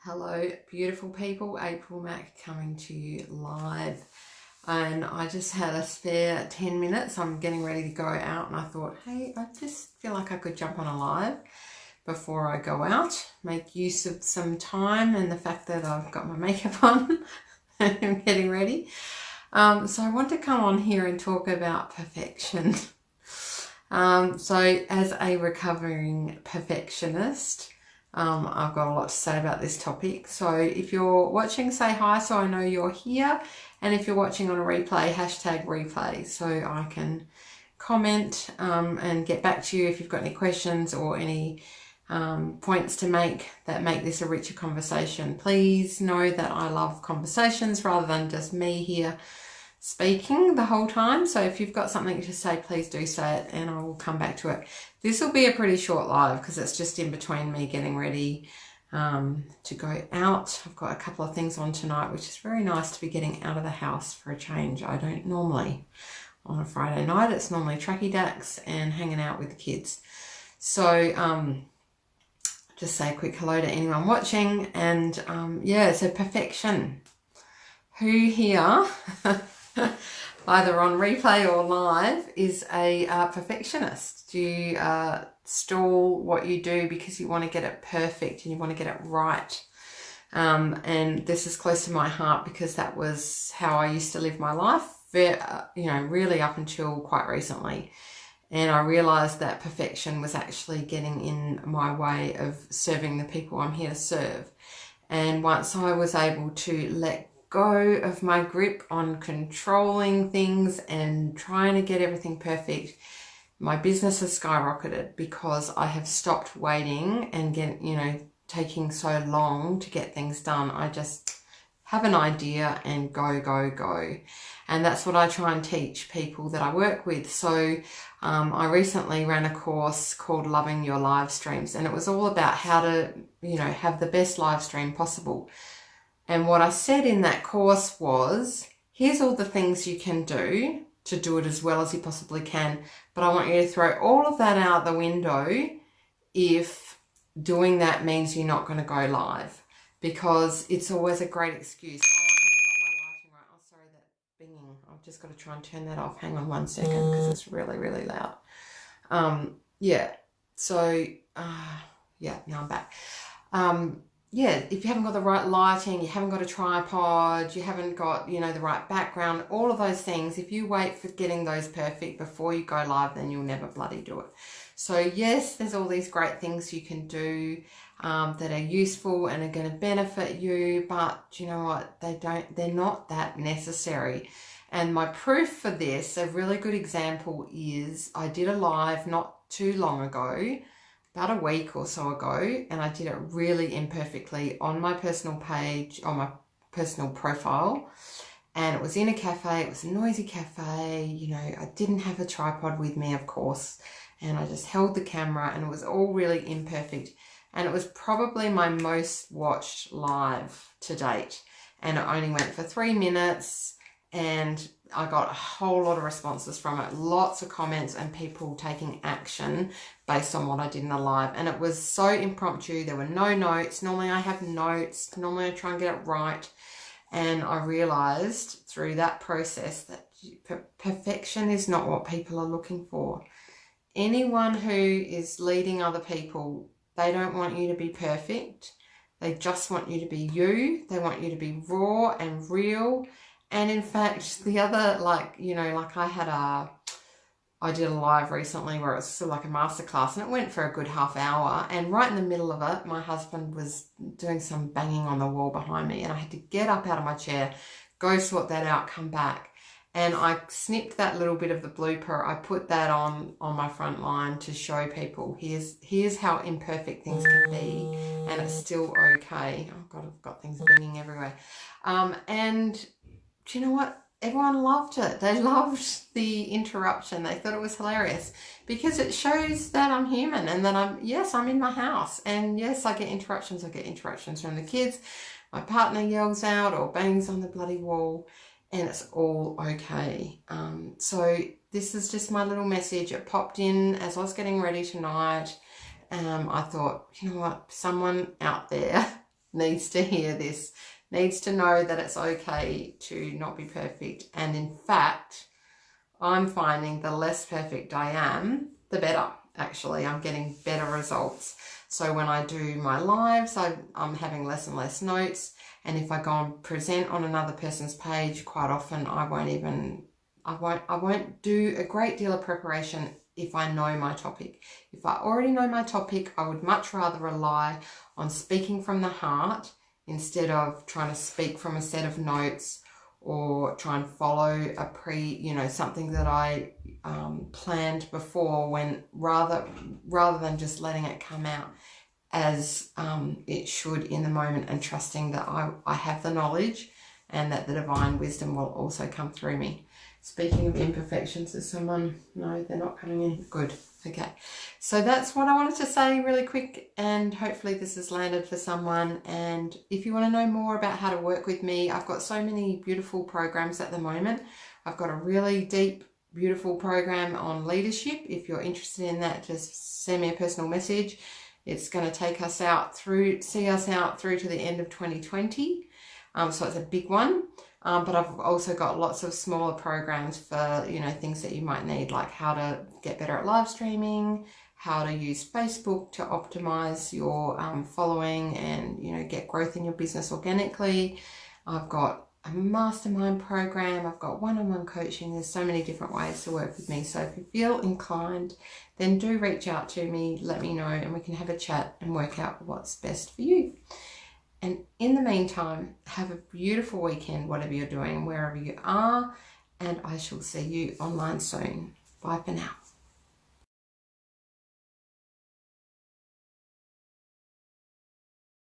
Hello, beautiful people. April Mac coming to you live. And I just had a spare 10 minutes. I'm getting ready to go out and I thought, hey, I just feel like I could jump on a live before I go out, make use of some time and the fact that I've got my makeup on and I'm getting ready. So I want to come on here and talk about perfection. So as a recovering perfectionist, I've got a lot to say about this topic. So if you're watching, say hi so I know you're here. And if you're watching on a replay, hashtag replay so I can comment and get back to you if you've got any questions or any points to make that make this a richer conversation. Please know that I love conversations rather than just me here speaking the whole time. So if you've got something to say, please do say it and I will come back to it. This will be a pretty short live because it's just in between me getting ready to go out. I've got a couple of things on tonight, which is very nice to be getting out of the house for a change. I don't normally on a Friday night. It's normally tracky dacks and hanging out with the kids. So just say a quick hello to anyone watching. And yeah, so perfection. Who here either on replay or live is a perfectionist? Do you stall what you do because you want to get it perfect and you want to get it right? And this is close to my heart because that was how I used to live my life, really up until quite recently. And I realized that perfection was actually getting in my way of serving the people I'm here to serve. And once I was able to let go of my grip on controlling things and trying to get everything perfect, my business has skyrocketed because I have stopped waiting and taking so long to get things done. I just have an idea and go. And that's what I try and teach people that I work with. So I recently ran a course called Loving Your Live Streams, and it was all about how to, have the best live stream possible. And what I said in that course was, here's all the things you can do to do it as well as you possibly can. But I want you to throw all of that out the window if doing that means you're not going to go live, because it's always a great excuse. Oh, I haven't got my lighting right. Oh, sorry, that binging. I've just got to try and turn that off. Hang on 1 second because it's really, really loud. Now I'm back. If you haven't got the right lighting, you haven't got a tripod, you haven't got, the right background, all of those things, if you wait for getting those perfect before you go live, then you'll never bloody do it. So yes, there's all these great things you can do that are useful and are going to benefit you, but you know what? They're not that necessary. And my proof for this, a really good example is I did a live not too long ago, about a week or so ago, and I did it really imperfectly on my personal page, on my personal profile, and it was in a cafe. It was a noisy cafe, I didn't have a tripod with me, of course, and I just held the camera, and it was all really imperfect, and it was probably my most watched live to date, and it only went for 3 minutes, and I got a whole lot of responses from it, lots of comments and people taking action based on what I did in the live. And it was so impromptu. There were no notes. Normally I have notes. Normally I try and get it right. And I realized through that process that perfection is not what people are looking for. Anyone who is leading other people, they don't want you to be perfect. They just want you to be you. They want you to be raw and real. And in fact, the other, I did a live recently where it was sort of like a masterclass, and it went for a good half hour. And right in the middle of it, my husband was doing some banging on the wall behind me, and I had to get up out of my chair, go sort that out, come back. And I snipped that little bit of the blooper. I put that on my front line to show people, here's how imperfect things can be, and it's still okay. Oh God, I've got things banging everywhere. And do you know what? Everyone loved it. They loved the interruption. They thought it was hilarious because it shows that I'm human and that I'm in my house. And yes, I get interruptions. I get interruptions from the kids. My partner yells out or bangs on the bloody wall, and it's all okay. So this is just my little message. It popped in as I was getting ready tonight. I thought, you know what? Someone out there needs to hear this, needs to know that it's okay to not be perfect. And in fact, I'm finding the less perfect I am, the better. Actually, I'm getting better results. So when I do my lives, I'm having less and less notes. And if I go and present on another person's page, quite often I won't do a great deal of preparation if I know my topic. If I already know my topic, I would much rather rely on speaking from the heart instead of trying to speak from a set of notes or try and follow a something that I planned before, when rather than just letting it come out as it should in the moment, and trusting that I have the knowledge and that the divine wisdom will also come through me. Speaking of imperfections, does someone? No, they're not coming in. Good. Okay. So that's what I wanted to say really quick, and hopefully this has landed for someone. And if you want to know more about how to work with me, I've got so many beautiful programs at the moment. I've got a really deep, beautiful program on leadership. If you're interested in that, just send me a personal message. It's going to see us out through to the end of 2020. So it's a big one. But I've also got lots of smaller programs for, things that you might need, like how to get better at live streaming, how to use Facebook to optimize your following and, get growth in your business organically. I've got a mastermind program. I've got one-on-one coaching. There's so many different ways to work with me. So if you feel inclined, then do reach out to me, let me know, and we can have a chat and work out what's best for you. And in the meantime, have a beautiful weekend, whatever you're doing, wherever you are, and I shall see you online soon. Bye for now.